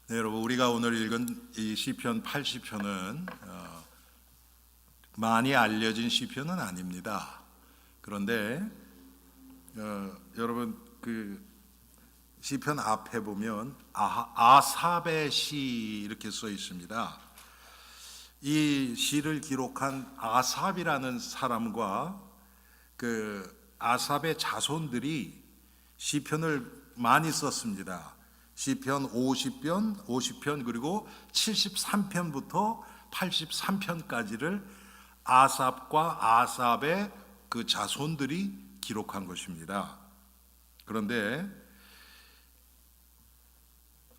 네, 여러분, 우리가 오늘 읽은 이 시편 80편은 많이 알려진 시편은 아닙니다. 그런데 여러분, 그 시편 앞에 보면 아삽의 시 이렇게 써 있습니다. 이 시를 기록한 아삽이라는 사람과 그 아삽의 자손들이 시편을 많이 썼습니다. 시편 50편 그리고 73편부터 83편까지를 아삽과 아삽의 그 자손들이 기록한 것입니다. 그런데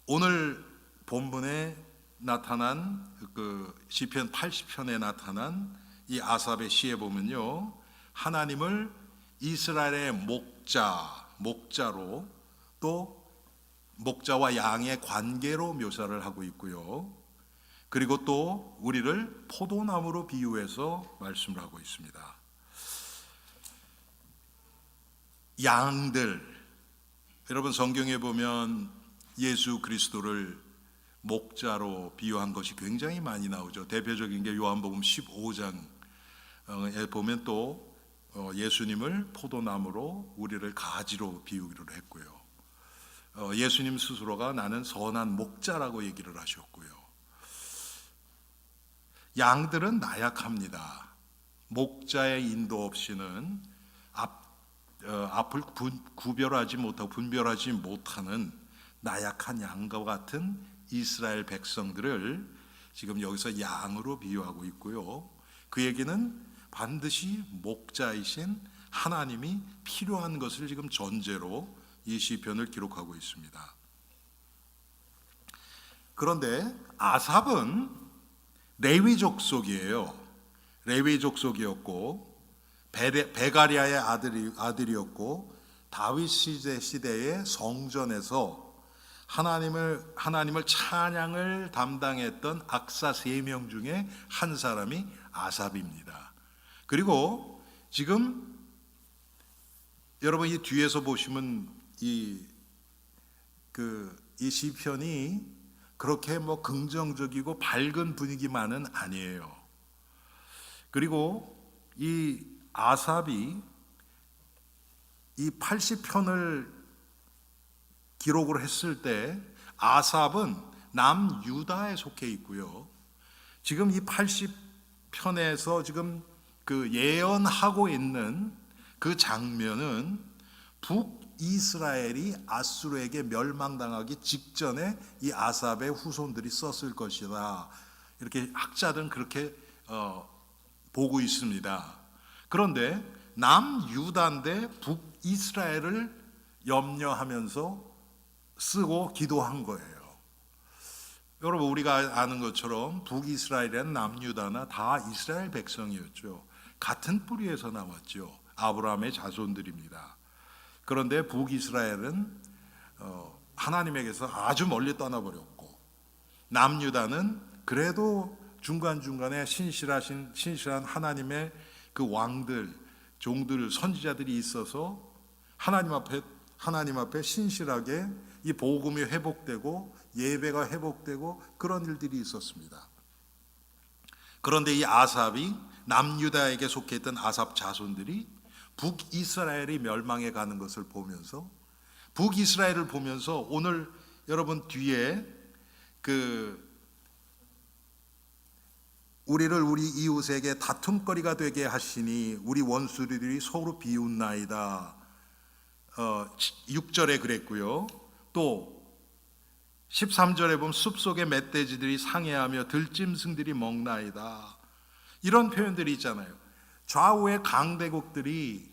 오늘 본문에 나타난 그 시편 80편에 나타난 이 아삽의 시에 보면요, 하나님을 이스라엘의 목자로 또 목자와 양의 관계로 묘사를 하고 있고요. 그리고 또 우리를 포도나무로 비유해서 말씀을 하고 있습니다. 양들, 여러분 성경에 보면 예수 그리스도를 목자로 비유한 것이 굉장히 많이 나오죠. 대표적인 게 요한복음 15장에 보면 또 예수님을 포도나무로 우리를 가지로 비유기로 했고요. 예수님 스스로가 나는 선한 목자라고 얘기를 하셨고요. 양들은 나약합니다. 목자의 인도 없이는 앞을 구별하지 못하고 분별하지 못하는 나약한 양과 같은 이스라엘 백성들을 지금 여기서 양으로 비유하고 있고요. 그 얘기는 반드시 목자이신 하나님이 필요한 것을 지금 전제로 이 시편을 기록하고 있습니다. 그런데 아삽은 레위 족속이에요. 레위 족속이었고 베가리아의 아들이었고 다윗 시대의 성전에서 하나님을 찬양을 담당했던 악사 3명 중에 한 사람이 아삽입니다. 그리고 지금 여러분 이 뒤에서 보시면 이 시편이 그렇게 긍정적이고 밝은 분위기만은 아니에요. 그리고 이 아삽이 이 80편을 기록을 했을 때 아삽은 남유다에 속해 있고요. 지금 이 80편에서 지금 그 예언하고 있는 그 장면은 북이스라엘이 아수르에게 멸망당하기 직전에 이 아삽의 후손들이 썼을 것이다. 이렇게 학자들은 그렇게 보고 있습니다. 그런데 남유다인데 북이스라엘을 염려하면서 쓰고 기도한 거예요. 여러분 우리가 아는 것처럼 북이스라엘이나 남유다나 다 이스라엘 백성이었죠. 같은 뿌리에서 나왔죠. 아브라함의 자손들입니다. 그런데 북이스라엘은 하나님에게서 아주 멀리 떠나버렸고 남유다는 그래도 중간중간에 신실한 하나님의 그 왕들, 종들, 선지자들이 있어서 하나님 앞에 신실하게 이 복음이 회복되고 예배가 회복되고 그런 일들이 있었습니다. 그런데 이 아삽이 남유다에게 속해 있던 아삽 자손들이 북이스라엘이 멸망해 가는 것을 보면서 북이스라엘을 보면서 오늘 여러분 뒤에 우리를 우리 이웃에게 다툼거리가 되게 하시니 우리 원수들이 서로 비웃나이다. 6절에 그랬고요. 또 13절에 보면 숲속의 멧돼지들이 상해하며 들짐승들이 먹나이다. 이런 표현들이 있잖아요. 좌우의 강대국들이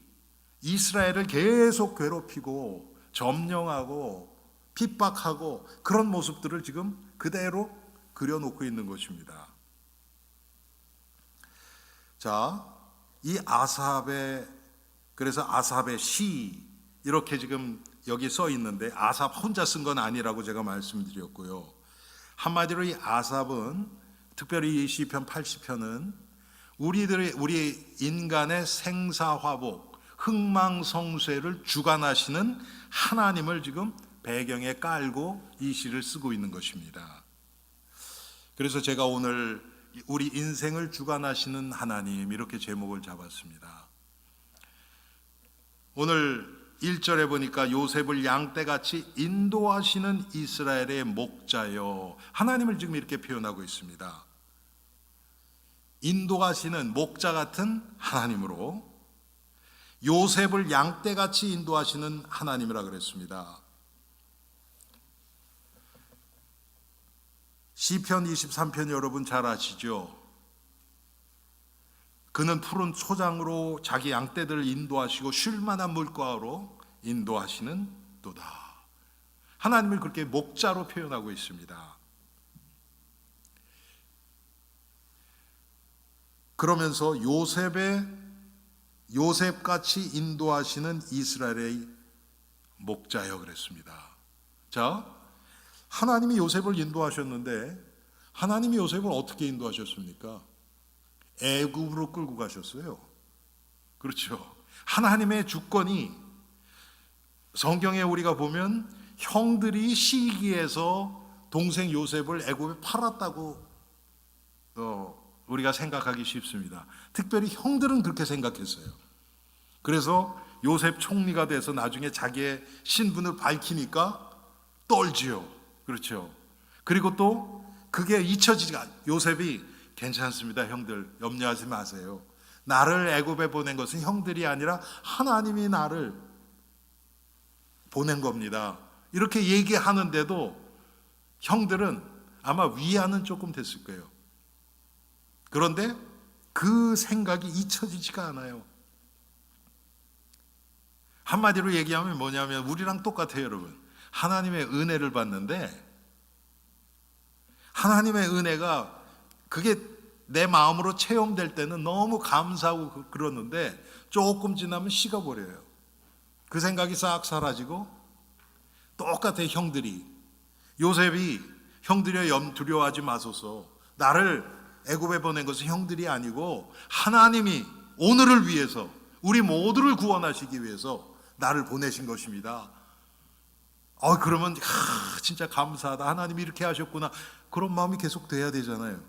이스라엘을 계속 괴롭히고 점령하고 핍박하고 그런 모습들을 지금 그대로 그려놓고 있는 것입니다. 자, 이 그래서 아삽의 시 이렇게 지금 여기 써 있는데 아삽 혼자 쓴 건 아니라고 제가 말씀드렸고요. 한마디로 이 아삽은 특별히 이 시편 80편은 우리 인간의 생사화복, 흥망성쇠를 주관하시는 하나님을 지금 배경에 깔고 이 시를 쓰고 있는 것입니다. 그래서 제가 오늘 우리 인생을 주관하시는 하나님, 이렇게 제목을 잡았습니다. 오늘 1절에 보니까 요셉을 양떼같이 인도하시는 이스라엘의 목자여, 하나님을 지금 이렇게 표현하고 있습니다. 인도하시는 목자 같은 하나님으로, 요셉을 양떼같이 인도하시는 하나님이라 그랬습니다. 시편 23편 여러분 잘 아시죠? 그는 푸른 초장으로 자기 양떼들을 인도하시고 쉴 만한 물가로 인도하시는 도다. 하나님을 그렇게 목자로 표현하고 있습니다. 그러면서 요셉같이 인도하시는 이스라엘의 목자여 그랬습니다. 자, 하나님이 요셉을 인도하셨는데 하나님이 요셉을 어떻게 인도하셨습니까? 애굽으로 끌고 가셨어요. 그렇죠. 하나님의 주권이, 성경에 우리가 보면 형들이 시기에서 동생 요셉을 애굽에 팔았다고 우리가 생각하기 쉽습니다. 특별히 형들은 그렇게 생각했어요. 그래서 요셉 총리가 돼서 나중에 자기의 신분을 밝히니까 떨지요. 그렇죠. 그리고 또 그게 잊혀지지가, 요셉이 괜찮습니다. 형들 염려하지 마세요. 나를 애굽에 보낸 것은 형들이 아니라 하나님이 나를 보낸 겁니다. 이렇게 얘기하는데도 형들은 아마 위안은 조금 됐을 거예요. 그런데 그 생각이 잊혀지지가 않아요. 한마디로 얘기하면 뭐냐면 우리랑 똑같아요, 여러분. 하나님의 은혜를 받는데 하나님의 은혜가 그게 내 마음으로 체험될 때는 너무 감사하고 그러는데 조금 지나면 식어버려요. 그 생각이 싹 사라지고, 똑같아요. 형들이, 요셉이 형들이여 두려워하지 마소서, 나를 애굽에 보낸 것은 형들이 아니고 하나님이 오늘을 위해서, 우리 모두를 구원하시기 위해서 나를 보내신 것입니다. 그러면 진짜 감사하다, 하나님이 이렇게 하셨구나, 그런 마음이 계속 돼야 되잖아요.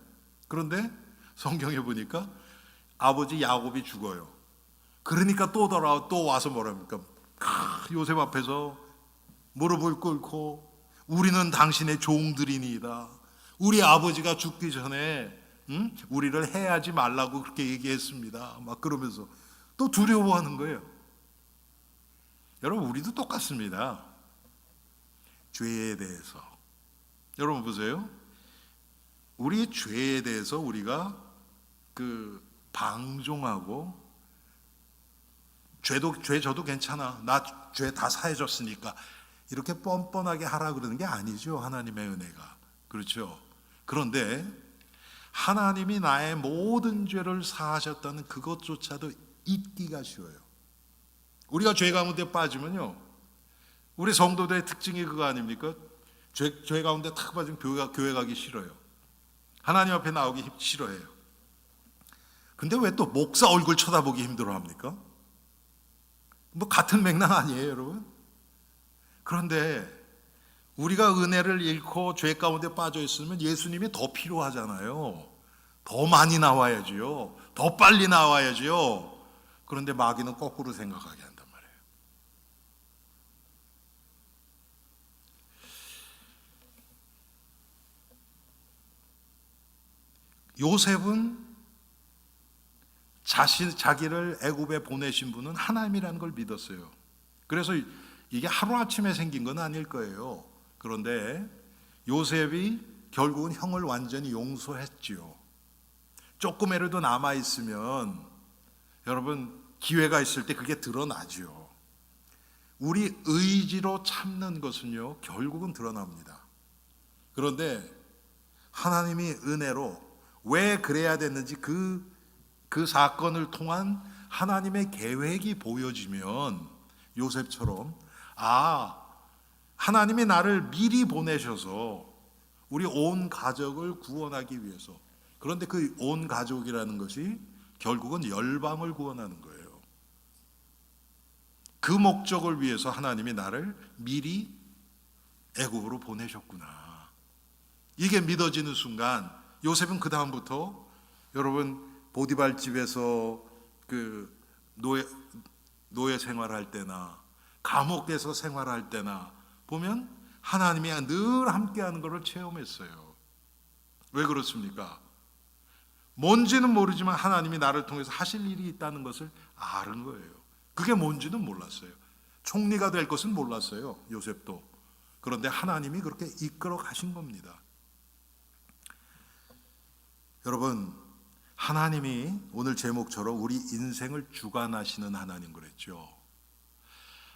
그런데 성경에 보니까 아버지 야곱이 죽어요. 그러니까 또 와서 뭐랍니까? 요셉 앞에서 무릎을 꿇고 우리는 당신의 종들이니이다. 우리 아버지가 죽기 전에 우리를 해하지 말라고 그렇게 얘기했습니다. 막 그러면서 또 두려워하는 거예요. 여러분, 우리도 똑같습니다. 죄에 대해서. 여러분 보세요. 우리 죄에 대해서 우리가 방종하고, 죄 져도 괜찮아, 나 죄 다 사해줬으니까, 이렇게 뻔뻔하게 하라 그러는 게 아니죠. 하나님의 은혜가. 그렇죠. 그런데 하나님이 나의 모든 죄를 사하셨다는 그것조차도 잊기가 쉬워요. 우리가 죄 가운데 빠지면요, 우리 성도들의 특징이 그거 아닙니까? 죄 가운데 탁 빠지면 교회 가기 싫어요. 하나님 앞에 나오기 싫어해요. 근데 왜 또 목사 얼굴 쳐다보기 힘들어합니까? 뭐 같은 맥락 아니에요, 여러분? 그런데 우리가 은혜를 잃고 죄 가운데 빠져 있으면 예수님이 더 필요하잖아요. 더 많이 나와야지요. 더 빨리 나와야지요. 그런데 마귀는 거꾸로 생각하게 한단 말이에요. 요셉은 자기를 애굽에 보내신 분은 하나님이라는 걸 믿었어요. 그래서 이게 하루아침에 생긴 건 아닐 거예요. 그런데 요셉이 결국은 형을 완전히 용서했지요. 조금이라도 남아있으면 여러분, 기회가 있을 때 그게 드러나죠. 우리 의지로 참는 것은요, 결국은 드러납니다. 그런데 하나님이 은혜로 왜 그래야 됐는지 그 사건을 통한 하나님의 계획이 보여지면 요셉처럼, 하나님이 나를 미리 보내셔서 우리 온 가족을 구원하기 위해서, 그런데 그 온 가족이라는 것이 결국은 열방을 구원하는 거예요. 그 목적을 위해서 하나님이 나를 미리 애굽으로 보내셨구나. 이게 믿어지는 순간 요셉은 그 다음부터 여러분 보디발 집에서 그 노예 생활할 때나 감옥에서 생활할 때나 보면 하나님이 늘 함께하는 것을 체험했어요. 왜 그렇습니까? 뭔지는 모르지만 하나님이 나를 통해서 하실 일이 있다는 것을 아는 거예요. 그게 뭔지는 몰랐어요. 총리가 될 것은 몰랐어요, 요셉도. 그런데 하나님이 그렇게 이끌어 가신 겁니다. 여러분, 하나님이 오늘 제목처럼 우리 인생을 주관하시는 하나님 그랬죠.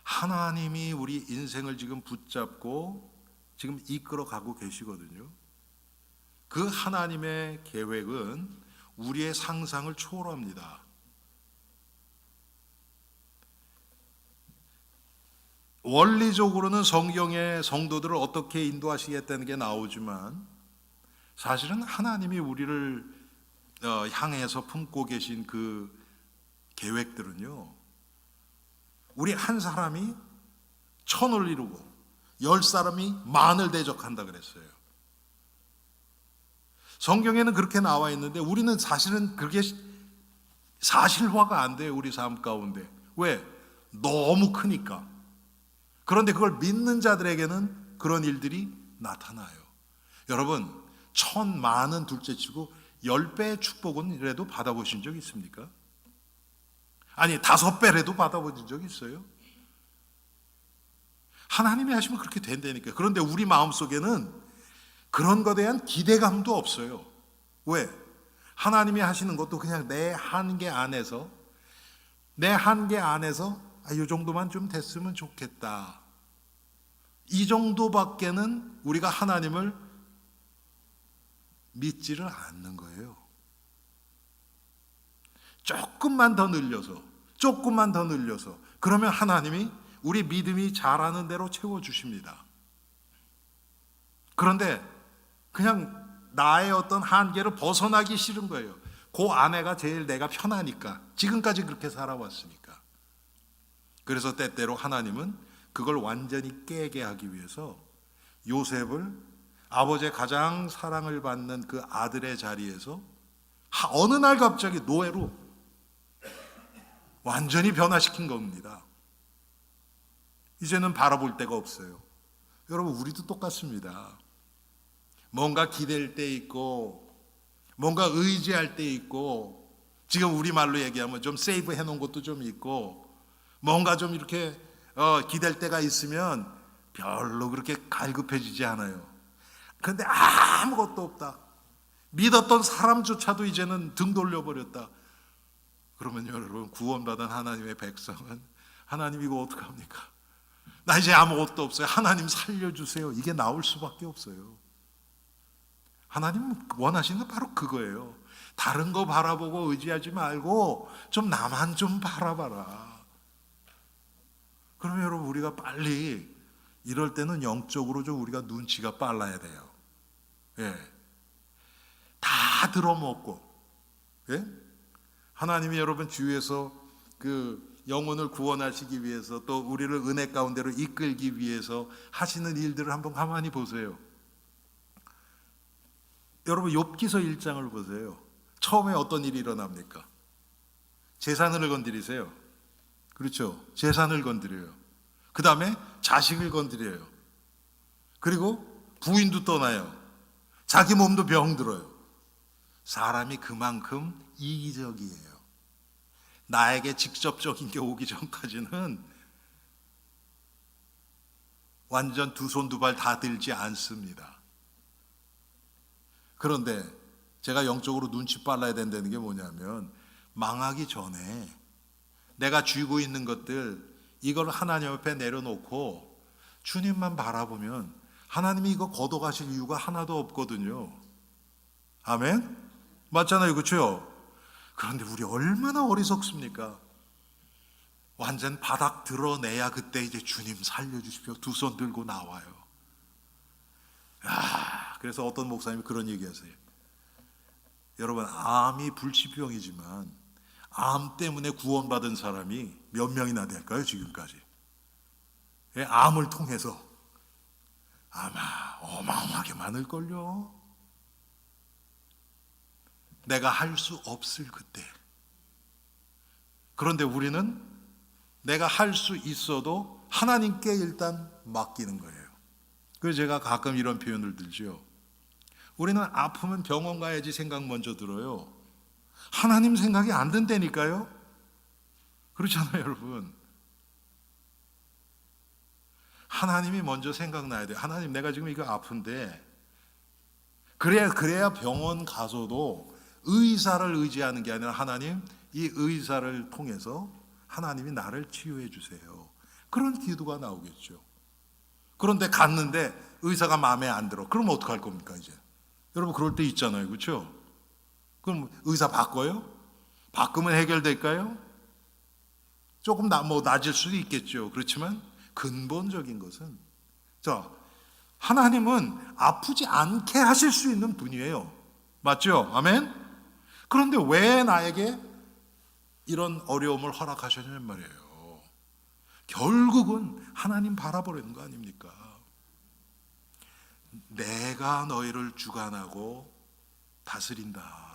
하나님이 우리 인생을 지금 붙잡고 지금 이끌어 가고 계시거든요. 그 하나님의 계획은 우리의 상상을 초월합니다. 원리적으로는 성경의 성도들을 어떻게 인도하시겠다는 게 나오지만 사실은 하나님이 우리를 향해서 품고 계신 그 계획들은요, 우리 한 사람이 천을 이루고 10사람이 만을 대적한다 그랬어요. 성경에는 그렇게 나와 있는데 우리는 사실은 그게 사실화가 안 돼요, 우리 삶 가운데. 왜? 너무 크니까. 그런데 그걸 믿는 자들에게는 그런 일들이 나타나요. 여러분, 천만은 둘째치고 10배의 축복은 이라도 받아보신 적 있습니까? 아니 5배라도 받아보신 적 있어요? 하나님이 하시면 그렇게 된다니까요. 그런데 우리 마음속에는 그런 것에 대한 기대감도 없어요. 왜? 하나님이 하시는 것도 그냥 내 한계 안에서 이 정도만 좀 됐으면 좋겠다. 이 정도밖에는 우리가 하나님을 믿지를 않는 거예요. 조금만 더 늘려서 그러면 하나님이 우리 믿음이 자라는 대로 채워주십니다. 그런데 그냥 나의 어떤 한계를 벗어나기 싫은 거예요. 그 안에가 제일 내가 편하니까, 지금까지 그렇게 살아왔으니까. 그래서 때때로 하나님은 그걸 완전히 깨게 하기 위해서 요셉을 아버지의 가장 사랑을 받는 그 아들의 자리에서 어느 날 갑자기 노예로 완전히 변화시킨 겁니다. 이제는 바라볼 데가 없어요. 여러분, 우리도 똑같습니다. 뭔가 기댈 때 있고, 뭔가 의지할 때 있고, 지금 우리말로 얘기하면 좀 세이브 해놓은 것도 좀 있고, 뭔가 좀 이렇게 기댈 때가 있으면 별로 그렇게 갈급해지지 않아요. 그런데 아무것도 없다. 믿었던 사람조차도 이제는 등 돌려버렸다. 그러면 여러분, 구원받은 하나님의 백성은 하나님 이거 어떡합니까? 나 이제 아무것도 없어요. 하나님 살려주세요. 이게 나올 수밖에 없어요. 하나님 원하시는 건 바로 그거예요. 다른 거 바라보고 의지하지 말고 좀 나만 좀 바라봐라. 그러면 여러분, 우리가 빨리 이럴 때는 영적으로 좀 우리가 눈치가 빨라야 돼요. 예. 다 들어먹고, 예? 하나님이 여러분 주위에서 그 영혼을 구원하시기 위해서 또 우리를 은혜 가운데로 이끌기 위해서 하시는 일들을 한번 가만히 보세요. 여러분, 욥기서 1장을 보세요. 처음에 어떤 일이 일어납니까? 재산을 건드리세요. 그렇죠? 재산을 건드려요. 그 다음에 자식을 건드려요. 그리고 부인도 떠나요. 자기 몸도 병들어요. 사람이 그만큼 이기적이에요. 나에게 직접적인 게 오기 전까지는 완전 두 손 두 발 다 들지 않습니다. 그런데 제가 영적으로 눈치 빨라야 된다는 게 뭐냐면, 망하기 전에 내가 쥐고 있는 것들, 이걸 하나님 옆에 내려놓고 주님만 바라보면 하나님이 이거 걷어가실 이유가 하나도 없거든요. 아멘? 맞잖아요, 그렇죠? 그런데 우리 얼마나 어리석습니까? 완전 바닥 드러내야 그때 이제 주님 살려주십시오, 두 손 들고 나와요. 그래서 어떤 목사님이 그런 얘기하세요. 여러분, 암이 불치병이지만 암 때문에 구원받은 사람이 몇 명이나 될까요, 지금까지? 암을 통해서. 아마 어마어마하게 많을걸요. 내가 할 수 없을 그때. 그런데 우리는 내가 할 수 있어도 하나님께 일단 맡기는 거예요. 그래서 제가 가끔 이런 표현을 들죠. 우리는 아프면 병원 가야지 생각 먼저 들어요. 하나님 생각이 안 든다니까요. 그렇잖아요, 여러분. 하나님이 먼저 생각나야 돼요. 하나님, 내가 지금 이거 아픈데, 그래야 병원 가서도 의사를 의지하는 게 아니라 하나님, 이 의사를 통해서 하나님이 나를 치유해 주세요. 그런 기도가 나오겠죠. 그런데 갔는데 의사가 마음에 안 들어. 그럼 어떡할 겁니까, 이제? 여러분, 그럴 때 있잖아요. 그렇죠? 그럼 의사 바꿔요? 바꾸면 해결될까요? 조금 낮을 수도 있겠죠. 그렇지만 근본적인 것은, 하나님은 아프지 않게 하실 수 있는 분이에요. 맞죠? 아멘? 그런데 왜 나에게 이런 어려움을 허락하셨냐는 말이에요. 결국은 하나님 바라보려는 거 아닙니까? 내가 너희를 주관하고 다스린다.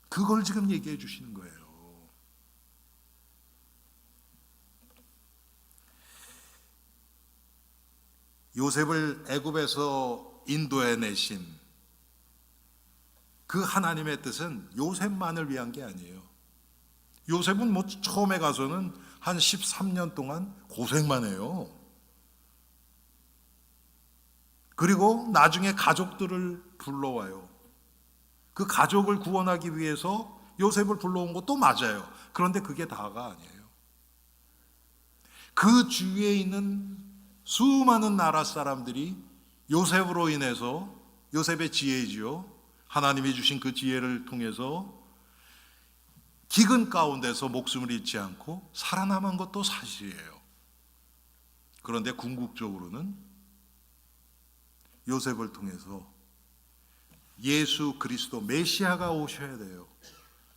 그걸 지금 얘기해 주시는 거예요. 요셉을 애굽에서 인도해 내신 그 하나님의 뜻은 요셉만을 위한 게 아니에요. 요셉은 처음에 가서는 한 13년 동안 고생만 해요. 그리고 나중에 가족들을 불러와요. 그 가족을 구원하기 위해서 요셉을 불러온 것도 맞아요. 그런데 그게 다가 아니에요. 그 주위에 있는 수많은 나라 사람들이 요셉으로 인해서, 요셉의 지혜지요, 하나님이 주신 그 지혜를 통해서 기근 가운데서 목숨을 잃지 않고 살아남은 것도 사실이에요. 그런데 궁극적으로는 요셉을 통해서 예수 그리스도 메시아가 오셔야 돼요.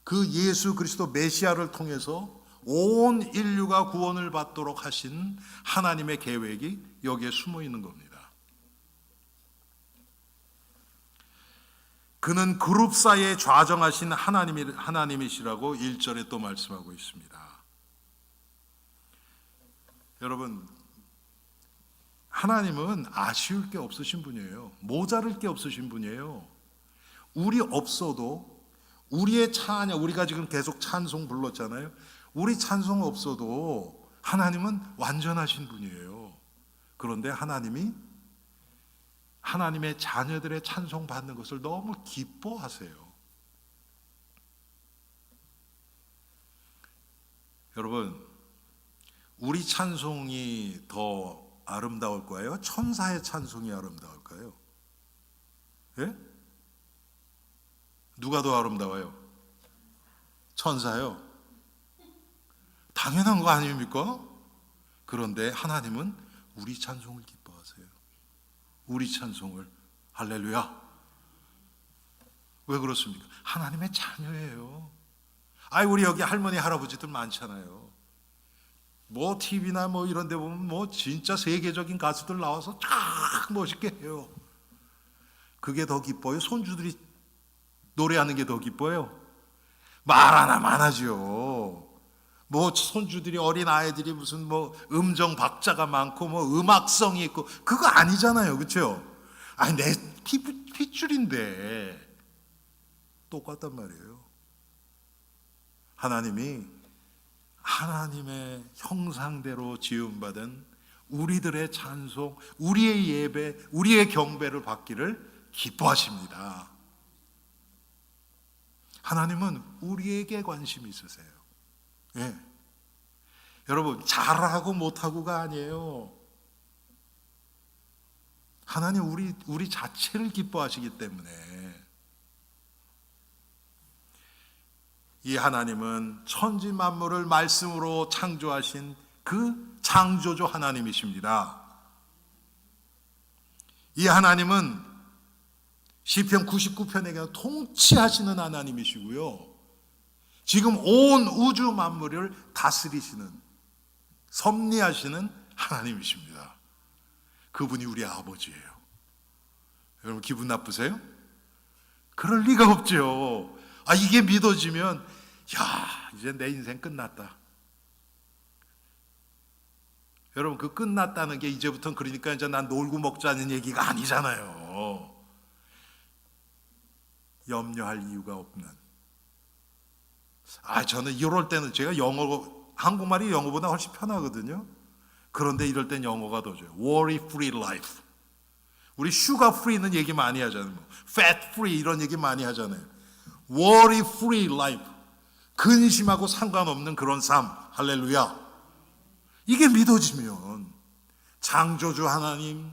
그 예수 그리스도 메시아를 통해서 온 인류가 구원을 받도록 하신 하나님의 계획이 여기에 숨어 있는 겁니다. 그는 그룹 사이에 좌정하신 하나님이시라고 1절에 또 말씀하고 있습니다. 여러분, 하나님은 아쉬울 게 없으신 분이에요. 모자랄 게 없으신 분이에요. 우리 없어도, 우리의 찬양, 우리가 지금 계속 찬송 불렀잖아요. 우리 찬송 없어도 하나님은 완전하신 분이에요. 그런데 하나님이 하나님의 자녀들의 찬송 받는 것을 너무 기뻐하세요. 여러분, 우리 찬송이 더 아름다울까요? 천사의 찬송이 아름다울까요? 예? 누가 더 아름다워요? 천사요? 당연한 거 아닙니까? 그런데 하나님은 우리 찬송을 기뻐하세요. 우리 찬송을. 할렐루야. 왜 그렇습니까? 하나님의 자녀예요. 우리 여기 할머니 할아버지들 많잖아요. TV나 이런 데 보면 진짜 세계적인 가수들 나와서 쫙 멋있게 해요. 그게 더 기뻐요? 손주들이 노래하는 게 더 기뻐요? 말 하나만 하죠. 손주들이, 어린 아이들이 무슨 음정 박자가 많고 음악성이 있고 그거 아니잖아요. 그렇죠? 내 핏줄인데 똑같단 말이에요. 하나님이 하나님의 형상대로 지음받은 우리들의 찬송, 우리의 예배, 우리의 경배를 받기를 기뻐하십니다. 하나님은 우리에게 관심이 있으세요. 예. 여러분, 잘하고 못하고가 아니에요. 하나님 우리 자체를 기뻐하시기 때문에. 이 하나님은 천지 만물을 말씀으로 창조하신 그 창조주 하나님이십니다. 이 하나님은 시편 99편에 통치하시는 하나님이시고요, 지금 온 우주 만물을 다스리시는, 섭리하시는 하나님이십니다. 그분이 우리 아버지예요. 여러분 기분 나쁘세요? 그럴 리가 없죠. 이게 믿어지면 이제 내 인생 끝났다. 여러분 그 끝났다는 게 이제부터는 그러니까 이제 난 놀고 먹자는 얘기가 아니잖아요. 염려할 이유가 없는. 저는 이럴 때는 제가 한국말이 영어보다 훨씬 편하거든요. 그런데 이럴 땐 영어가 더 좋아요. Worry free life. 우리 슈가 프리는 얘기 많이 하잖아요. Fat free 이런 얘기 많이 하잖아요. Worry free life. 근심하고 상관없는 그런 삶. 할렐루야. 이게 믿어지면 창조주 하나님,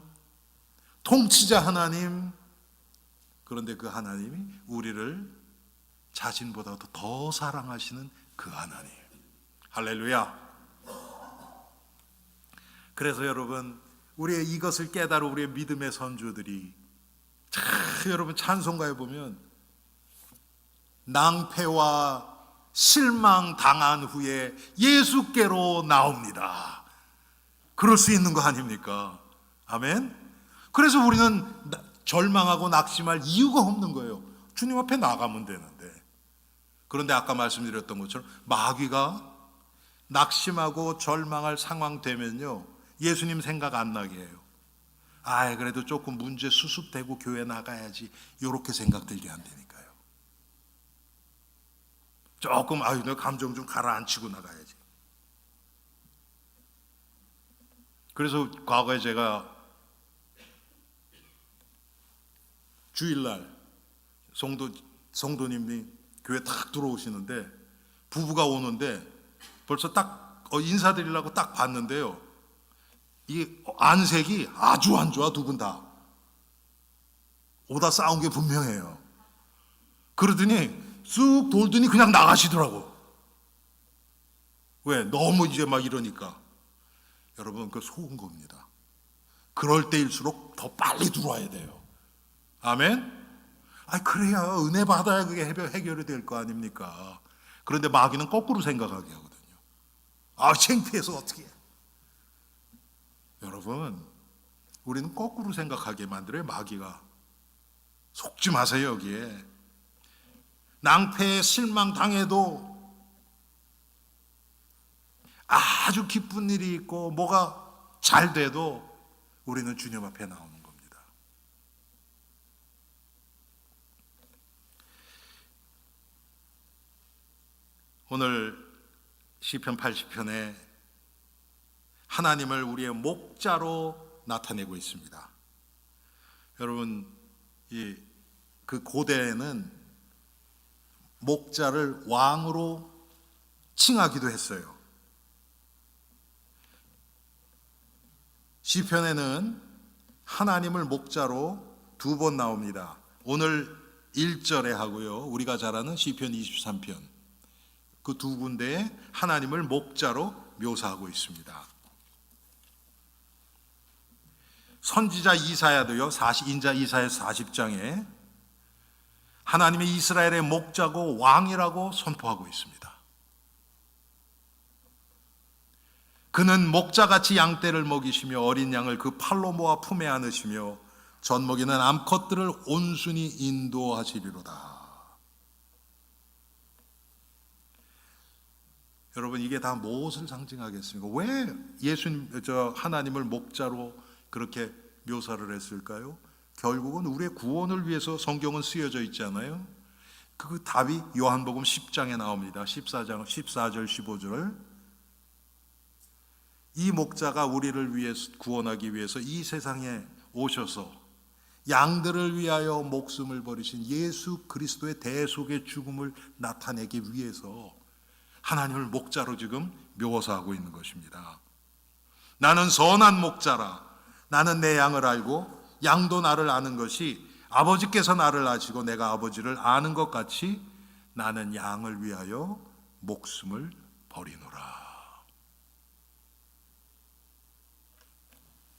통치자 하나님, 그런데 그 하나님이 우리를 자신보다도 더 사랑하시는 그 하나님. 할렐루야. 그래서 여러분 우리의 이것을 깨달은 우리의 믿음의 선조들이 여러분 찬송가에 보면 낭패와 실망 당한 후에 예수께로 나옵니다. 그럴 수 있는 거 아닙니까? 아멘. 그래서 우리는 절망하고 낙심할 이유가 없는 거예요. 주님 앞에 나가면 되는데. 그런데 아까 말씀드렸던 것처럼 마귀가 낙심하고 절망할 상황 되면요, 예수님 생각 안 나게 해요. 그래도 조금 문제 수습되고 교회 나가야지, 이렇게 생각 들게 한다니까요. 조금 내 감정 좀 가라앉히고 나가야지. 그래서 과거에 제가 주일날 성도님이 교회 딱 들어오시는데 부부가 오는데 벌써 딱 인사드리려고 딱 봤는데요, 이 안색이 아주 안 좋아. 두 분 다 오다 싸운 게 분명해요. 그러더니 쑥 돌더니 그냥 나가시더라고. 왜? 너무 이제 막 이러니까. 여러분 그 속은 겁니다. 그럴 때일수록 더 빨리 들어와야 돼요. 아멘. 그래야 은혜 받아야 그게 해결이 될 거 아닙니까? 그런데 마귀는 거꾸로 생각하게 하거든요. 창피해서 어떻게 해. 여러분 우리는 거꾸로 생각하게 만들어요. 마귀가. 속지 마세요. 여기에 낭패에 실망 당해도 아주 기쁜 일이 있고 뭐가 잘 돼도 우리는 주님 앞에 나오는 겁니다. 오늘 시편 80편에 하나님을 우리의 목자로 나타내고 있습니다. 여러분 그 고대에는 목자를 왕으로 칭하기도 했어요. 시편에는 하나님을 목자로 2번 나옵니다. 오늘 1절에 하고요, 우리가 잘 아는 시편 23편, 그 두 군데에 하나님을 목자로 묘사하고 있습니다. 선지자 이사야도요, 인자 이사야 40장에 하나님이 이스라엘의 목자고 왕이라고 선포하고 있습니다. 그는 목자같이 양떼를 먹이시며 어린 양을 그 팔로 모아 품에 안으시며 젖먹이는 암컷들을 온순히 인도하시리로다. 여러분 이게 다 무엇을 상징하겠습니까? 왜 하나님을 목자로 그렇게 묘사를 했을까요? 결국은 우리의 구원을 위해서 성경은 쓰여져 있잖아요. 그 답이 요한복음 10장에 나옵니다. 14절 15절. 이 목자가 우리를 위해서 구원하기 위해서 이 세상에 오셔서 양들을 위하여 목숨을 버리신 예수 그리스도의 대속의 죽음을 나타내기 위해서 하나님을 목자로 지금 묘사하고 있는 것입니다. 나는 선한 목자라. 나는 내 양을 알고 양도 나를 아는 것이 아버지께서 나를 아시고 내가 아버지를 아는 것 같이 나는 양을 위하여 목숨을 버리노라.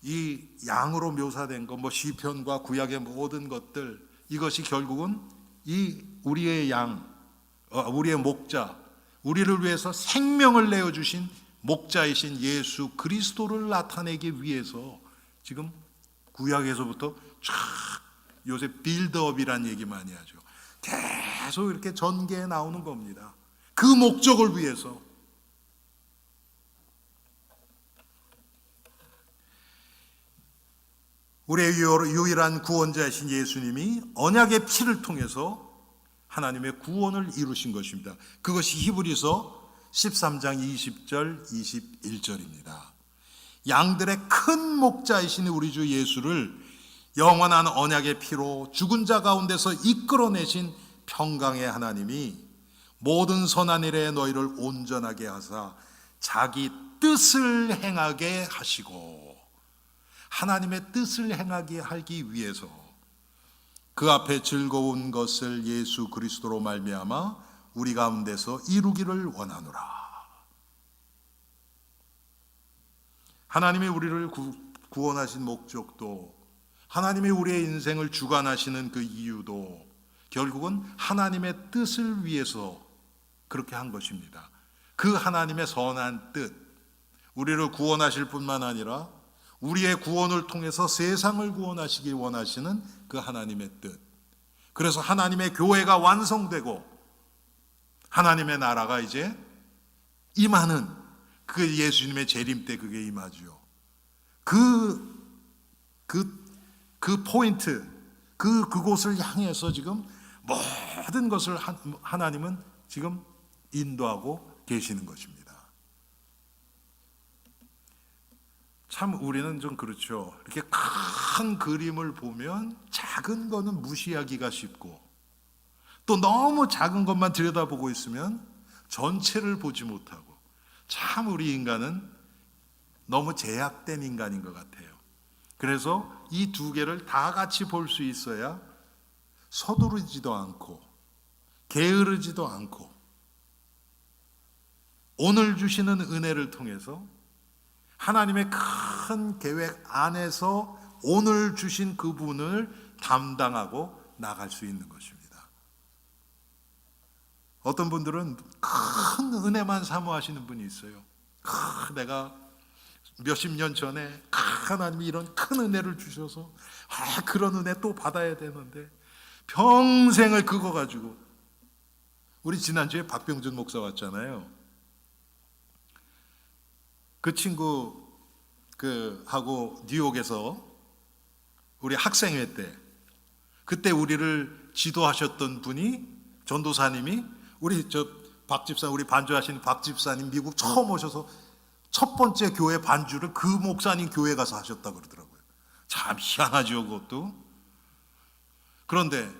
이 양으로 묘사된 것, 시편과 구약의 모든 것들, 이것이 결국은 이 우리의 우리의 목자, 우리를 위해서 생명을 내어주신 목자이신 예수 그리스도를 나타내기 위해서 지금 구약에서부터 쫙 요새 빌드업이란 얘기 많이 하죠. 계속 이렇게 전개해 나오는 겁니다. 그 목적을 위해서. 우리의 유일한 구원자이신 예수님이 언약의 피를 통해서 하나님의 구원을 이루신 것입니다. 그것이 히브리서 13장 20절 21절입니다. 양들의 큰 목자이신 우리 주 예수를 영원한 언약의 피로 죽은 자 가운데서 이끌어내신 평강의 하나님이 모든 선한 일에 너희를 온전하게 하사 자기 뜻을 행하게 하시고, 하나님의 뜻을 행하게 하기 위해서 그 앞에 즐거운 것을 예수 그리스도로 말미암아 우리 가운데서 이루기를 원하노라. 하나님이 우리를 구원하신 목적도, 하나님이 우리의 인생을 주관하시는 그 이유도 결국은 하나님의 뜻을 위해서 그렇게 한 것입니다. 그 하나님의 선한 뜻, 우리를 구원하실 뿐만 아니라 우리의 구원을 통해서 세상을 구원하시기 원하시는 그 하나님의 뜻. 그래서 하나님의 교회가 완성되고 하나님의 나라가 이제 임하는 그 예수님의 재림 때 그게 임하죠. 그 포인트, 그곳을 향해서 지금 모든 것을 하나님은 지금 인도하고 계시는 것입니다. 참 우리는 좀 그렇죠. 이렇게 큰 그림을 보면 작은 거는 무시하기가 쉽고, 또 너무 작은 것만 들여다보고 있으면 전체를 보지 못하고, 참 우리 인간은 너무 제약된 인간인 것 같아요. 그래서 이 두 개를 다 같이 볼 수 있어야 서두르지도 않고 게으르지도 않고 오늘 주시는 은혜를 통해서 하나님의 큰 계획 안에서 오늘 주신 그분을 담당하고 나갈 수 있는 것입니다. 어떤 분들은 큰 은혜만 사모하시는 분이 있어요. 내가 몇십 년 전에 하나님이 이런 큰 은혜를 주셔서 그런 은혜 또 받아야 되는데 평생을 그거 가지고. 우리 지난주에 박병준 목사 왔잖아요. 그 친구 하고 뉴욕에서 우리 학생회 때, 그때 우리를 지도하셨던 분이, 전도사님이 우리 박 집사, 우리 반주하신 박 집사님 미국 처음 오셔서 첫 번째 교회 반주를 그 목사님 교회 가서 하셨다 그러더라고요. 참 희한하죠, 그것도. 그런데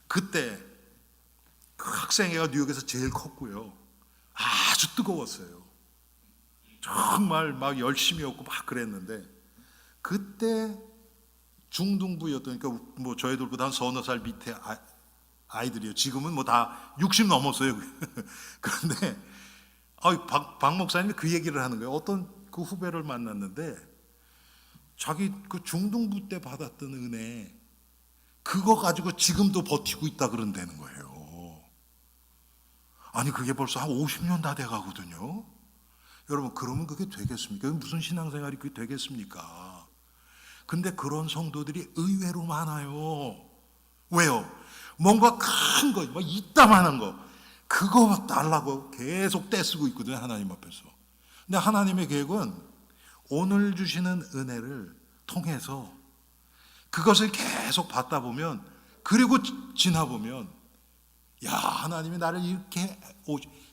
그때 그 학생회가 뉴욕에서 제일 컸고요. 아주 뜨거웠어요. 정말 막 열심히 했고 막 그랬는데, 그때 중등부였던, 그러니까 뭐 저희들보다 한 서너 살 밑에 아이들이요. 지금은 뭐 다 60 넘었어요. 그런데 박 목사님이 그 얘기를 하는 거예요. 어떤 그 후배를 만났는데 자기 그 중등부 때 받았던 은혜 그거 가지고 지금도 버티고 있다 그런다는 거예요. 아니 그게 벌써 한 50년 다 돼가거든요. 여러분, 그러면 그게 되겠습니까? 무슨 신앙생활이 그게 되겠습니까? 근데 그런 성도들이 의외로 많아요. 왜요? 뭔가 큰 거, 뭐 이따만한 거, 그거 달라고 계속 떼쓰고 있거든요, 하나님 앞에서. 근데 하나님의 계획은 오늘 주시는 은혜를 통해서 그것을 계속 받다 보면, 그리고 지나보면, 야, 하나님이 나를 이렇게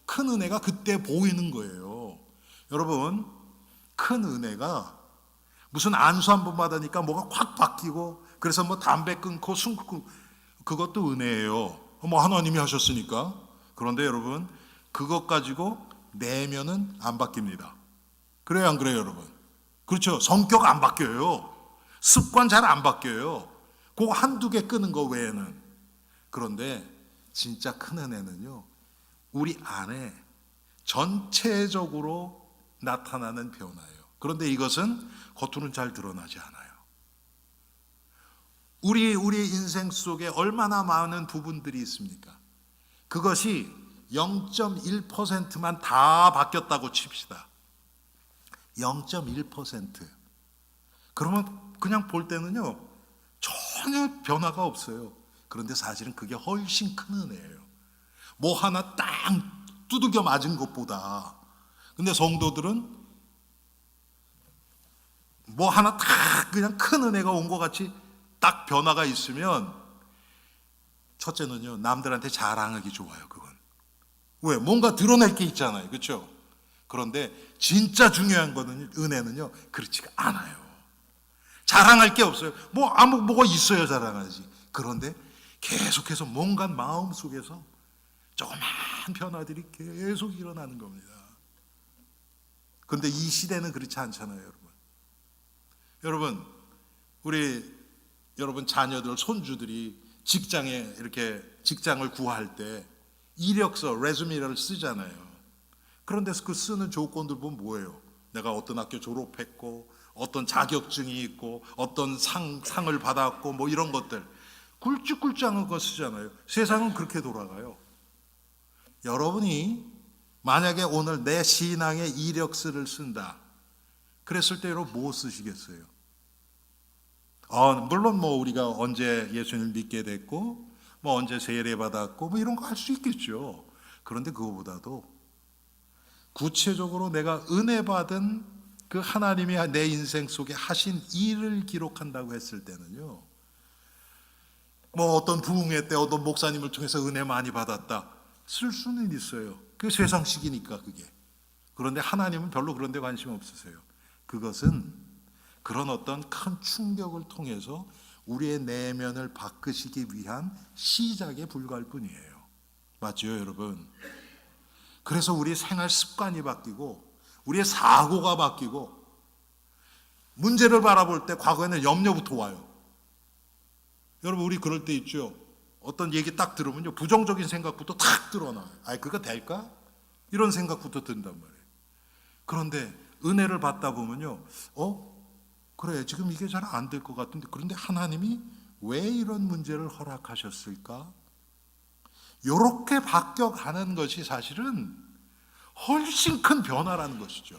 큰 은혜가 그때 보이는 거예요. 여러분, 큰 은혜가 무슨 안수 한 번 받으니까 뭐가 확 바뀌고, 그래서 뭐 담배 끊고 숨 끊고, 그것도 은혜예요. 뭐 하나님이 하셨으니까. 그런데 여러분, 그것 가지고 내면은 안 바뀝니다. 그래요, 안 그래요, 여러분? 그렇죠. 성격 안 바뀌어요. 습관 잘 안 바뀌어요. 그거 한두 개 끄는 거 외에는. 그런데 진짜 큰 은혜는요, 우리 안에 전체적으로 나타나는 변화예요. 그런데 이것은 겉으로는 잘 드러나지 않아요. 우리 인생 속에 얼마나 많은 부분들이 있습니까? 그것이 0.1%만 다 바뀌었다고 칩시다. 0.1%. 그러면 그냥 볼 때는요 전혀 변화가 없어요. 그런데 사실은 그게 훨씬 큰 은혜예요. 뭐 하나 딱 두들겨 맞은 것보다. 근데 성도들은 뭐 하나 딱 그냥 큰 은혜가 온 것 같이 딱 변화가 있으면, 첫째는요 남들한테 자랑하기 좋아요. 그건 왜? 뭔가 드러낼 게 있잖아요. 그렇죠? 그런데 진짜 중요한 거는, 은혜는요 그렇지가 않아요. 자랑할 게 없어요. 뭐가 있어야 자랑하지. 그런데 계속해서 뭔가 마음 속에서 조그만 변화들이 계속 일어나는 겁니다. 그런데 이 시대는 그렇지 않잖아요. 여러분 여러분 자녀들, 손주들이 직장에 이렇게 직장을 구할 때 이력서, 레주메를 쓰잖아요. 그런데 그 쓰는 조건들 보면 뭐예요? 내가 어떤 학교 졸업했고, 어떤 자격증이 있고, 어떤 상을 받았고, 뭐 이런 것들 굵직굵직한 거 쓰잖아요. 세상은 그렇게 돌아가요. 여러분이 만약에 오늘 내 신앙의 이력서를 쓴다 그랬을 때 여러분 뭐 쓰시겠어요? 물론 뭐 우리가 언제 예수님을 믿게 됐고, 뭐 언제 세례 받았고, 뭐 이런 거 할 수 있겠죠. 그런데 그거보다도 구체적으로 내가 은혜 받은 그 하나님이 내 인생 속에 하신 일을 기록한다고 했을 때는요, 뭐 어떤 부흥회 때 어떤 목사님을 통해서 은혜 많이 받았다 쓸 수는 있어요. 그게 세상식이니까 그게. 그런데 하나님은 별로 그런 데 관심 없으세요. 그것은 그런 어떤 큰 충격을 통해서 우리의 내면을 바꾸시기 위한 시작에 불과할 뿐이에요. 맞죠, 여러분? 그래서 우리 생활 습관이 바뀌고 우리의 사고가 바뀌고, 문제를 바라볼 때 과거에는 염려부터 와요. 여러분 우리 그럴 때 있죠. 어떤 얘기 딱 들으면요 부정적인 생각부터 탁 드러나요. 그거 될까? 이런 생각부터 든단 말이에요. 그런데 은혜를 받다 보면요, 그래 지금 이게 잘 안 될 것 같은데, 그런데 하나님이 왜 이런 문제를 허락하셨을까? 이렇게 바뀌어가는 것이 사실은 훨씬 큰 변화라는 것이죠.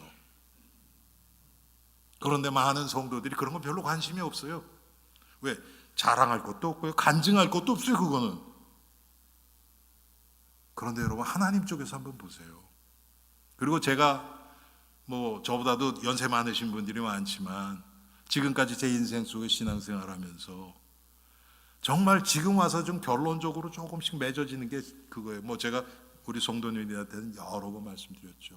그런데 많은 성도들이 그런 건 별로 관심이 없어요. 왜? 자랑할 것도 없고요, 간증할 것도 없어요. 그거는. 그런데 여러분 하나님 쪽에서 한번 보세요. 그리고 제가 뭐 저보다도 연세 많으신 분들이 많지만 지금까지 제 인생 속에 신앙생활하면서 정말 지금 와서 좀 결론적으로 조금씩 맺어지는 게 그거예요. 뭐 제가 우리 성도님들한테는 여러 번 말씀드렸죠.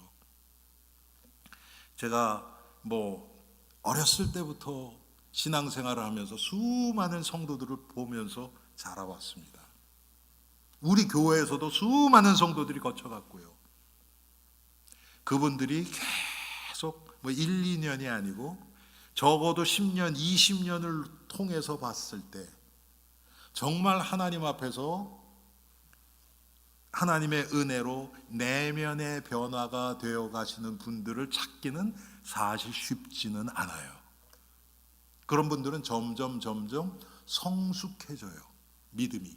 제가 뭐 어렸을 때부터 신앙생활을 하면서 수많은 성도들을 보면서 자라왔습니다. 우리 교회에서도 수많은 성도들이 거쳐갔고요. 그분들이 계속 뭐 1, 2년이 아니고 적어도 10년, 20년을 통해서 봤을 때 정말 하나님 앞에서 하나님의 은혜로 내면의 변화가 되어 가시는 분들을 찾기는 사실 쉽지는 않아요. 그런 분들은 점점 성숙해져요. 믿음이.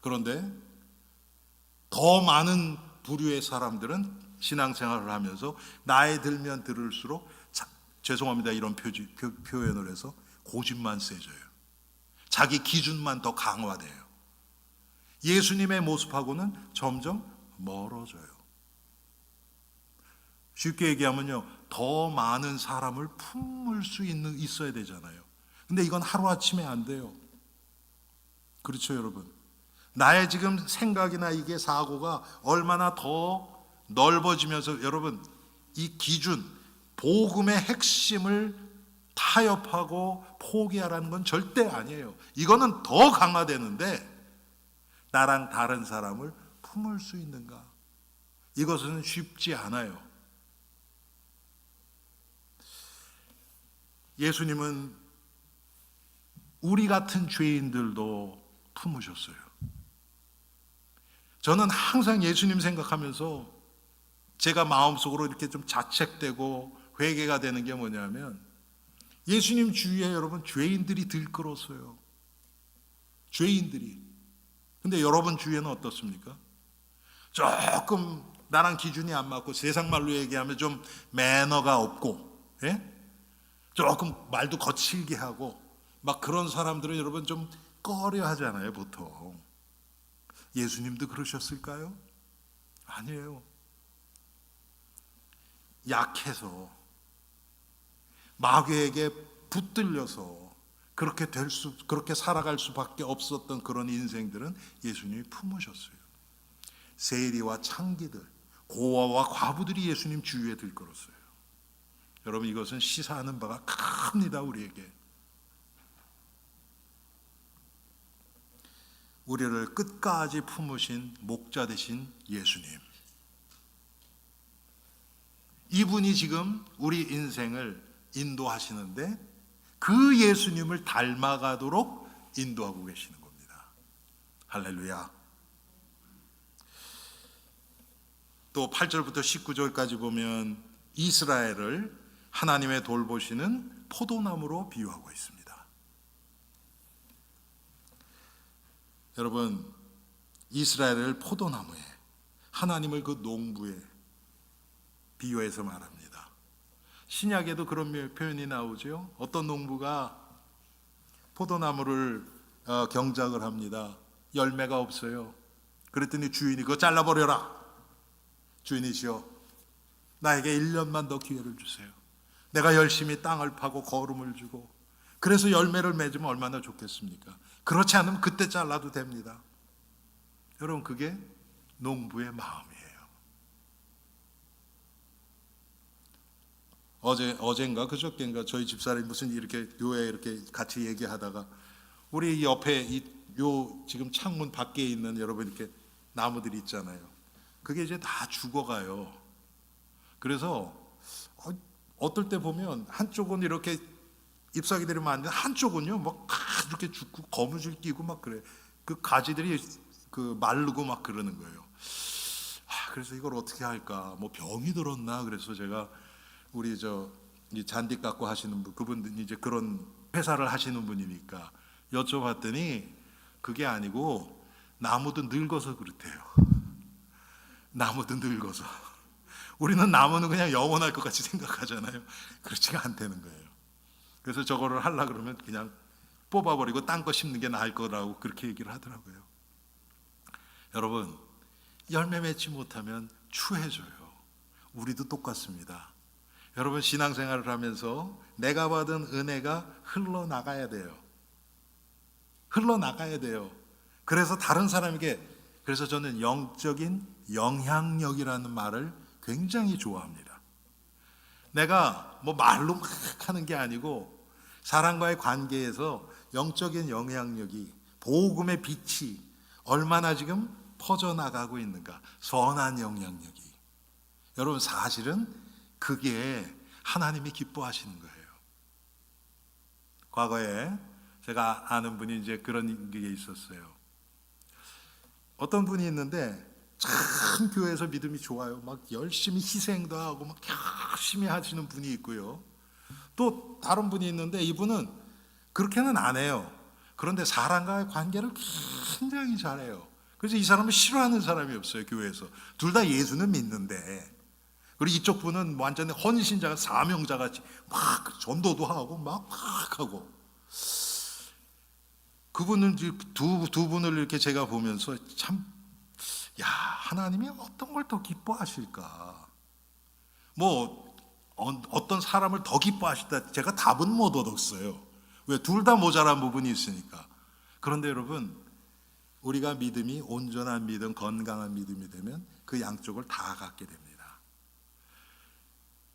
그런데 더 많은 부류의 사람들은 신앙생활을 하면서 나이 들면 들을수록 죄송합니다 이런 표현을 해서 고집만 세져요. 자기 기준만 더 강화돼요. 예수님의 모습하고는 점점 멀어져요. 쉽게 얘기하면요, 더 많은 사람을 품을 수 있어야 되잖아요. 근데 이건 하루아침에 안 돼요. 그렇죠, 여러분? 나의 지금 생각이나 이게 사고가 얼마나 더 넓어지면서, 여러분 이 기준, 복음의 핵심을 타협하고 포기하라는 건 절대 아니에요. 이거는 더 강화되는데, 나랑 다른 사람을 품을 수 있는가? 이것은 쉽지 않아요. 예수님은 우리 같은 죄인들도 품으셨어요. 저는 항상 예수님 생각하면서 제가 마음속으로 이렇게 좀 자책되고 회개가 되는 게 뭐냐면, 예수님 주위에 여러분 죄인들이 들끓었어요. 죄인들이. 근데 여러분 주위에는 어떻습니까? 조금 나랑 기준이 안 맞고, 세상 말로 얘기하면 좀 매너가 없고, 예? 조금 말도 거칠게 하고 막 그런 사람들은 여러분 좀 꺼려 하잖아요, 보통. 예수님도 그러셨을까요? 아니에요. 약해서 마귀에게 붙들려서 그렇게 살아갈 수밖에 없었던 그런 인생들은 예수님이 품으셨어요. 세리와 창기들, 고아와 과부들이 예수님 주위에 들끓었어요. 여러분, 이것은 시사하는 바가 큽니다. 우리에게 우리를 끝까지 품으신 목자 되신 예수님, 이분이 지금 우리 인생을 인도하시는데 그 예수님을 닮아가도록 인도하고 계시는 겁니다. 할렐루야. 또 8절부터 19절까지 보면 이스라엘을 하나님의 돌보시는 포도나무로 비유하고 있습니다. 여러분, 이스라엘을 포도나무에, 하나님을 그 농부에 비유해서 말합니다. 신약에도 그런 표현이 나오죠. 어떤 농부가 포도나무를 경작을 합니다. 열매가 없어요. 그랬더니 주인이 그거 잘라버려라. 주인이시여, 나에게 1년만 더 기회를 주세요. 내가 열심히 땅을 파고 거름을 주고 그래서 열매를 맺으면 얼마나 좋겠습니까? 그렇지 않으면 그때 잘라도 됩니다. 여러분, 그게 농부의 마음이에요. 어젠가 그저께인가 저희 집사람이 무슨 이렇게 교회에 이렇게 같이 얘기하다가 우리 옆에 요 지금 창문 밖에 있는 여러분 이렇게 나무들이 있잖아요. 그게 이제 다 죽어가요. 그래서 어떨 때 보면 한쪽은 이렇게 잎사귀들이 많은데 한쪽은요 막 이렇게 죽고 거무줄 끼고 막 그래. 그 가지들이 그 마르고 막 그러는 거예요. 그래서 이걸 어떻게 할까? 뭐 병이 들었나? 그래서 제가 우리 이 잔디 깎고 하시는 분, 그분들이 이제 그런 회사를 하시는 분이니까 여쭤봤더니 그게 아니고 나무도 늙어서 그렇대요. 나무도 늙어서. 우리는 나무는 그냥 영원할 것 같이 생각하잖아요. 그렇지가 않다는 거예요. 그래서 저거를 하려고 그러면 그냥 뽑아버리고 딴 거 심는 게 나을 거라고 그렇게 얘기를 하더라고요. 여러분, 열매 맺지 못하면 추해져요. 우리도 똑같습니다. 여러분, 신앙생활을 하면서 내가 받은 은혜가 흘러나가야 돼요. 흘러나가야 돼요. 그래서 다른 사람에게, 그래서 저는 영적인 영향력이라는 말을 굉장히 좋아합니다. 내가 뭐 말로 막 하는 게 아니고 사람과의 관계에서 영적인 영향력이, 복음의 빛이 얼마나 지금 퍼져나가고 있는가, 선한 영향력이. 여러분, 사실은 그게 하나님이 기뻐하시는 거예요. 과거에 제가 아는 분이 이제 그런 게 있었어요. 어떤 분이 있는데 참 교회에서 믿음이 좋아요. 막 열심히 희생도 하고 막 열심히 하시는 분이 있고요. 또 다른 분이 있는데 이분은 그렇게는 안 해요. 그런데 사람과의 관계를 굉장히 잘해요. 그래서 이 사람을 싫어하는 사람이 없어요, 교회에서. 둘 다 예수는 믿는데. 그리고 이쪽 분은 완전히 헌신자가, 사명자같이 막 전도도 하고 막 하고. 그분은 두 분을 이렇게 제가 보면서 참, 야, 하나님이 어떤 걸 더 기뻐하실까? 뭐 어떤 사람을 더 기뻐하시다, 제가 답은 못 얻었어요. 왜? 둘 다 모자란 부분이 있으니까. 그런데 여러분, 우리가 믿음이 온전한 믿음, 건강한 믿음이 되면 그 양쪽을 다 갖게 됩니다.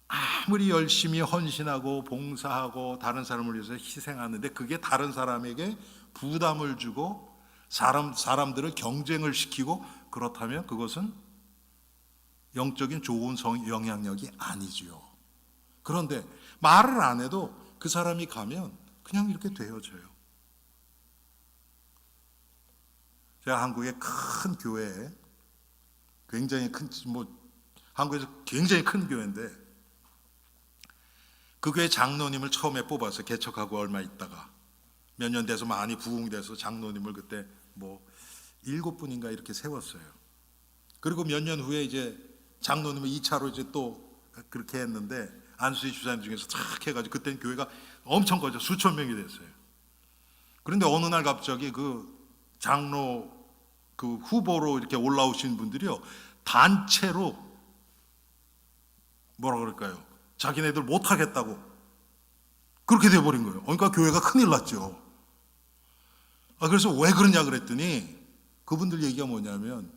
아무리 열심히 헌신하고 봉사하고 다른 사람을 위해서 희생하는데 그게 다른 사람에게 부담을 주고 사람들을 경쟁을 시키고 그렇다면 그것은 영적인 좋은 영향력이 아니지요. 그런데 말을 안 해도 그 사람이 가면 그냥 이렇게 되어져요. 제가 한국의 큰 교회에, 굉장히 큰, 한국에서 굉장히 큰 교회인데 그 교회 장로님을 처음에 뽑아서 개척하고 얼마 있다가 몇 년 돼서 많이 부흥이 돼서 장로님을 그때 7분인가 이렇게 세웠어요. 그리고 몇 년 후에 이제 장로님을 2차로 이제 또 그렇게 했는데 안수희 주사님 중에서 탁 해가지고 그때는 교회가 엄청 커져 수천 명이 됐어요. 그런데 어느 날 갑자기 그 장로 그 후보로 이렇게 올라오신 분들이요 단체로 뭐라 그럴까요? 자기네들 못하겠다고 그렇게 돼버린 거예요. 그러니까 교회가 큰일 났죠. 그래서 왜 그러냐 그랬더니 그분들 얘기가 뭐냐면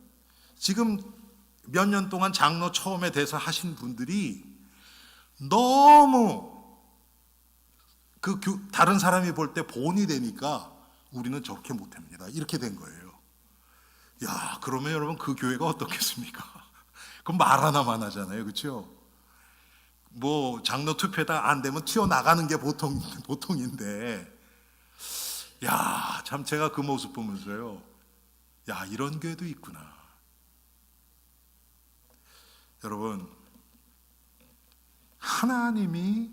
지금 몇 년 동안 장로 처음에 돼서 하신 분들이 너무 그 다른 사람이 볼 때 본이 되니까 우리는 저렇게 못합니다. 이렇게 된 거예요. 야, 그러면 여러분 그 교회가 어떻겠습니까? 그럼 말 하나만 하잖아요. 그렇죠? 뭐 장로 투표다 안 되면 튀어나가는 게 보통인데 야, 참 제가 그 모습 보면서요. 야, 이런 교회도 있구나. 여러분, 하나님이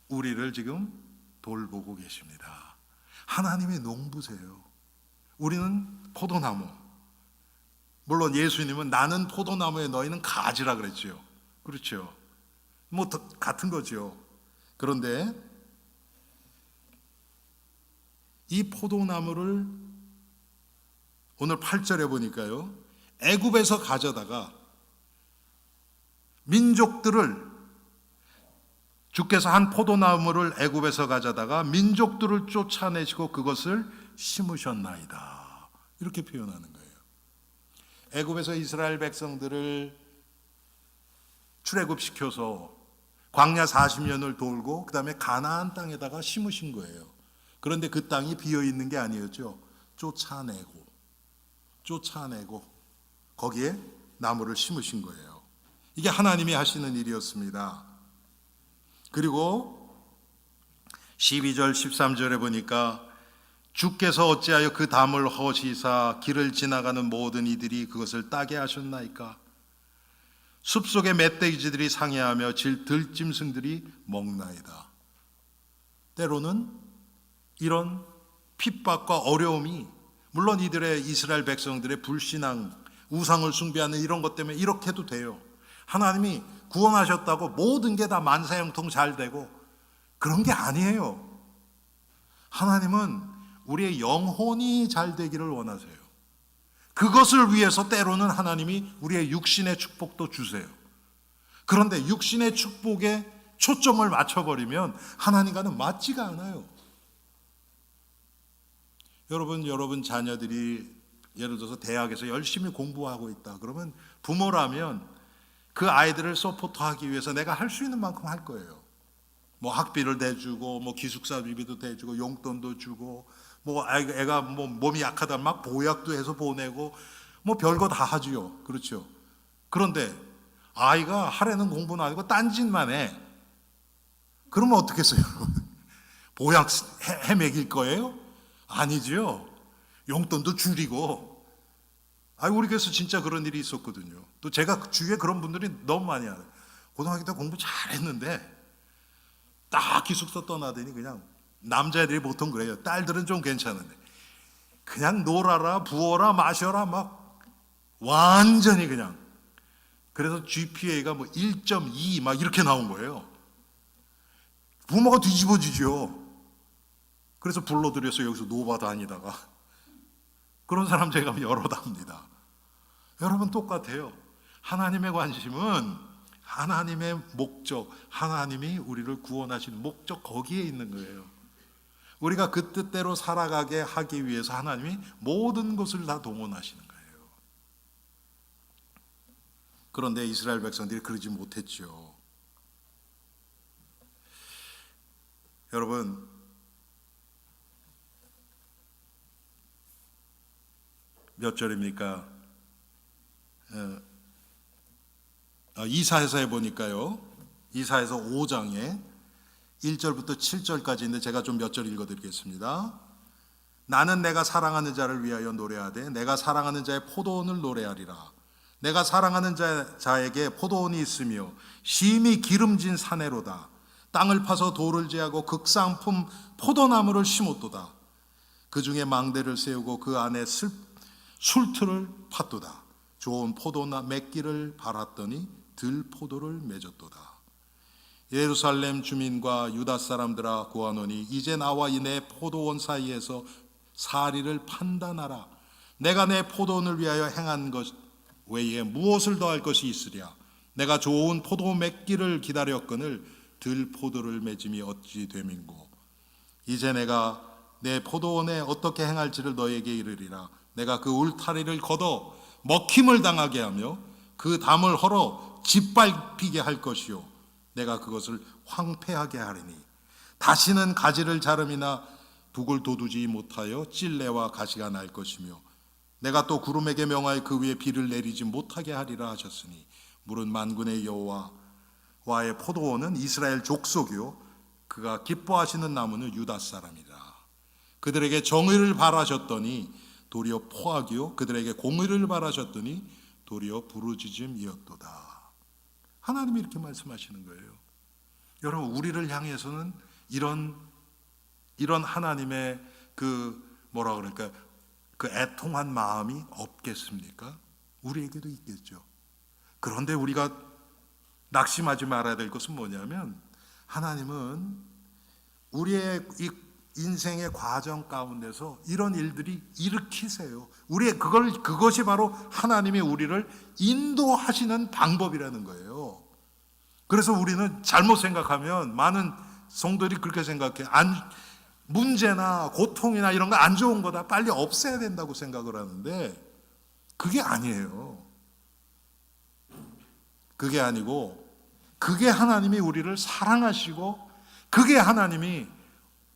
우리를 지금 돌보고 계십니다. 하나님의 농부세요. 우리는 포도나무. 물론 예수님은 나는 포도나무에 너희는 가지라 그랬죠. 그렇죠. 뭐 같은 거죠. 그런데 이 포도나무를 오늘 8절에 보니까요. 애굽에서 가져다가 민족들을 주께서 한 포도나무를 애굽에서 가져다가 민족들을 쫓아내시고 그것을 심으셨나이다. 이렇게 표현하는 거예요. 애굽에서 이스라엘 백성들을 출애굽시켜서 광야 40년을 돌고 그 다음에 가나안 땅에다가 심으신 거예요. 그런데 그 땅이 비어있는 게 아니었죠. 쫓아내고 거기에 나무를 심으신 거예요. 이게 하나님이 하시는 일이었습니다. 그리고 12절 13절에 보니까 주께서 어찌하여 그 담을 허시사 길을 지나가는 모든 이들이 그것을 따게 하셨나이까? 숲속의 멧돼지들이 상해하며 들짐승들이 먹나이다. 때로는 이런 핍박과 어려움이 물론 이들의 이스라엘 백성들의 불신앙, 우상을 숭배하는 이런 것 때문에 이렇게도 돼요. 하나님이 구원하셨다고 모든 게 다 만사형통 잘 되고 그런 게 아니에요. 하나님은 우리의 영혼이 잘 되기를 원하세요. 그것을 위해서 때로는 하나님이 우리의 육신의 축복도 주세요. 그런데 육신의 축복에 초점을 맞춰버리면 하나님과는 맞지가 않아요. 여러분 자녀들이 예를 들어서 대학에서 열심히 공부하고 있다. 그러면 부모라면 그 아이들을 서포트하기 위해서 내가 할 수 있는 만큼 할 거예요. 뭐 학비를 대주고, 뭐 기숙사비도 대주고, 용돈도 주고, 뭐 애가 뭐 몸이 약하다 막 보약도 해서 보내고, 뭐 별거 다 하지요. 그렇죠. 그런데 아이가 하려는 공부는 아니고 딴짓만 해. 그러면 어떻겠어요? 보약 헤매길 거예요? 아니지요. 용돈도 줄이고. 우리 교회에서 진짜 그런 일이 있었거든요. 또 제가 주위에 그런 분들이 너무 많이 알아요. 고등학교 때 공부 잘했는데 딱 기숙사 떠나더니 그냥 남자애들이 보통 그래요. 딸들은 좀 괜찮은데 그냥 놀아라, 부어라, 마셔라 막 완전히 그냥. 그래서 GPA가 뭐 1.2 막 이렇게 나온 거예요. 부모가 뒤집어지죠. 그래서 불러들여서 여기서 노바 다니다가 그런 사람 제가 여러 답니다. 여러분 똑같아요. 하나님의 관심은 하나님의 목적, 하나님이 우리를 구원하시는 목적 거기에 있는 거예요. 우리가 그 뜻대로 살아가게 하기 위해서 하나님이 모든 것을 다 동원하시는 거예요. 그런데 이스라엘 백성들이 그러지 못했죠. 여러분 몇 절입니까? 이사야서에 보니까요. 이사야서 5장에 1절부터 7절까지 있는데 제가 좀 몇 절 읽어드리겠습니다. 나는 내가 사랑하는 자를 위하여 노래하되 내가 사랑하는 자의 포도원을 노래하리라. 내가 사랑하는 자에게 포도원이 있으며 심히 기름진 사내로다. 땅을 파서 돌을 제하고 극상품 포도나무를 심었도다. 그 중에 망대를 세우고 그 안에 술틀을 팠도다. 좋은 포도나 맺기를 바랐더니 들포도를 맺었도다. 예루살렘 주민과 유다 사람들아 구하노니 이제 나와 이 내 포도원 사이에서 사리를 판단하라. 내가 내 포도원을 위하여 행한 것 외에 무엇을 더할 것이 있으랴. 내가 좋은 포도 맺기를 기다렸거늘 들 포도를 맺음이 어찌 됨인고. 이제 내가 내 포도원에 어떻게 행할지를 너에게 이르리라. 내가 그 울타리를 걷어 먹힘을 당하게 하며 그 담을 헐어 짓밟히게 할 것이요 내가 그것을 황폐하게 하리니 다시는 가지를 자름이나 북을 돋우지 못하여 찔레와 가시가 날 것이며 내가 또 구름에게 명하여 그 위에 비를 내리지 못하게 하리라 하셨으니 물은 만군의 여호와의 포도원은 이스라엘 족속이요 그가 기뻐하시는 나무는 유다 사람이라. 그들에게 정의를 바라셨더니 도리어 포악이요 그들에게 공의를 바라셨더니 도리어 부르짖음이었도다. 하나님이 이렇게 말씀하시는 거예요. 여러분, 우리를 향해서는 이런 하나님의 뭐라 그럴까요? 그 애통한 마음이 없겠습니까? 우리에게도 있겠죠. 그런데 우리가 낙심하지 말아야 될 것은 뭐냐면 하나님은 우리의 이 인생의 과정 가운데서 이런 일들이 일으키세요. 그것이 바로 하나님이 우리를 인도하시는 방법이라는 거예요. 그래서 우리는 잘못 생각하면 많은 성도들이 그렇게 생각해. 문제나 고통이나 이런 거 안 좋은 거다 빨리 없애야 된다고 생각을 하는데 그게 아니에요. 그게 아니고 그게 하나님이 우리를 사랑하시고 그게 하나님이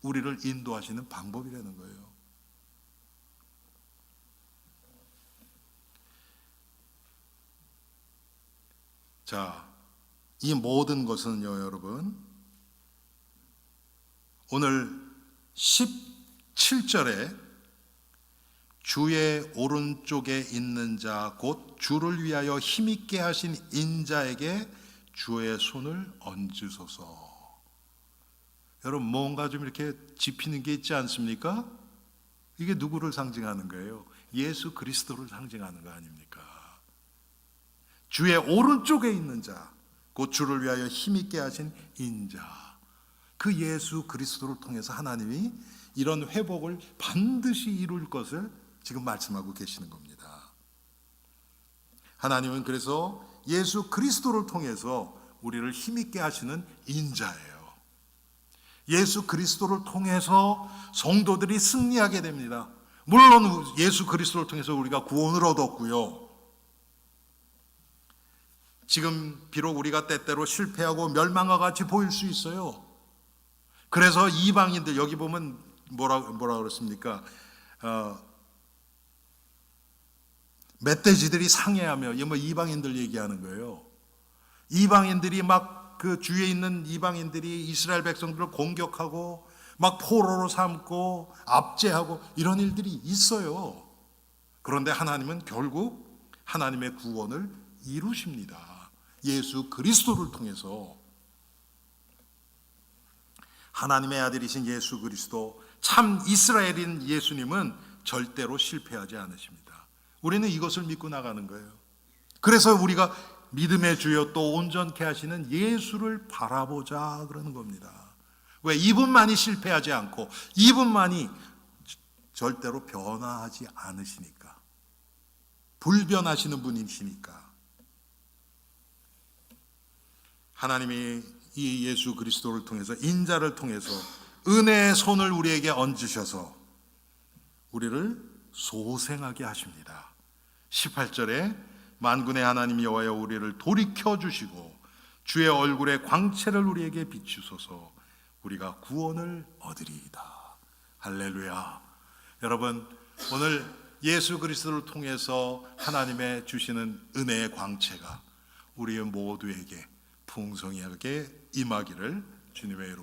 우리를 인도하시는 방법이라는 거예요. 자, 이 모든 것은요, 여러분, 오늘 17절에 주의 오른쪽에 있는 자 곧 주를 위하여 힘있게 하신 인자에게 주의 손을 얹으소서. 여러분, 뭔가 좀 이렇게 짚히는 게 있지 않습니까? 이게 누구를 상징하는 거예요? 예수 그리스도를 상징하는 거 아닙니까? 주의 오른쪽에 있는 자, 곧 주를 위하여 힘있게 하신 인자, 그 예수 그리스도를 통해서 하나님이 이런 회복을 반드시 이룰 것을 지금 말씀하고 계시는 겁니다. 하나님은 그래서 예수 그리스도를 통해서 우리를 힘있게 하시는 인자예요. 예수 그리스도를 통해서 성도들이 승리하게 됩니다. 물론 예수 그리스도를 통해서 우리가 구원을 얻었고요. 지금 비록 우리가 때때로 실패하고 멸망과 같이 보일 수 있어요. 그래서 이방인들, 여기 보면 뭐라 그랬습니까? 멧돼지들이 상해하며, 이방인들 얘기하는 거예요. 이방인들이 막 그 주위에 있는 이방인들이 이스라엘 백성들을 공격하고 막 포로로 삼고 압제하고 이런 일들이 있어요. 그런데 하나님은 결국 하나님의 구원을 이루십니다. 예수 그리스도를 통해서. 하나님의 아들이신 예수 그리스도, 참 이스라엘인 예수님은 절대로 실패하지 않으십니다. 우리는 이것을 믿고 나가는 거예요. 그래서 우리가 믿음의 주여 또 온전케 하시는 예수를 바라보자 그러는 겁니다. 왜? 이분만이 실패하지 않고 이분만이 절대로 변화하지 않으시니까, 불변하시는 분이시니까. 하나님이 이 예수 그리스도를 통해서, 인자를 통해서 은혜의 손을 우리에게 얹으셔서 우리를 소생하게 하십니다. 18절에 만군의 하나님 여호와여 우리를 돌이켜 주시고 주의 얼굴의 광채를 우리에게 비추소서 우리가 구원을 얻으리이다. 할렐루야. 여러분, 오늘 예수 그리스도를 통해서 하나님의 주시는 은혜의 광채가 우리 모두에게 풍성하게 임하기를 주님의 이름으로